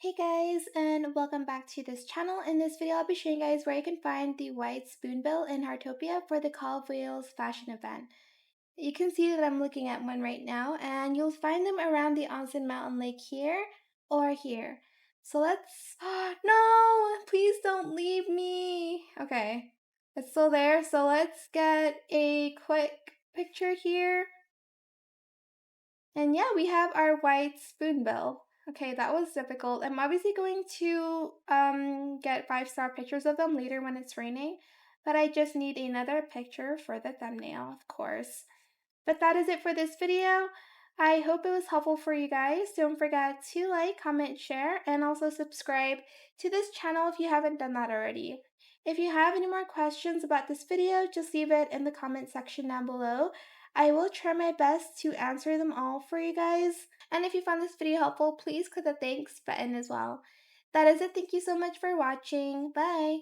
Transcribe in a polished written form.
Hey guys, and welcome back to this channel. In this video, I'll be showing you guys where you can find the White Spoonbill in Heartopia for the Call of Whales fashion event. You can see that I'm looking at one right now, and you'll find them around the Onen Mountain Lake here or here. So let's, no, please don't leave me. Okay, it's still there, so let's get a quick picture here. And yeah, we have our White Spoonbill. Okay, that was difficult. I'm obviously going to get 5-star pictures of them later when it's raining, but I just need another picture for the thumbnail, of course. But that is it for this video. I hope it was helpful for you guys. Don't forget to like, comment, share, and also subscribe to this channel if you haven't done that already. If you have any more questions about this video, just leave it in the comment section down below. I will try my best to answer them all for you guys. And if you found this video helpful, please click the thanks button as well. That is it. Thank you so much for watching. Bye!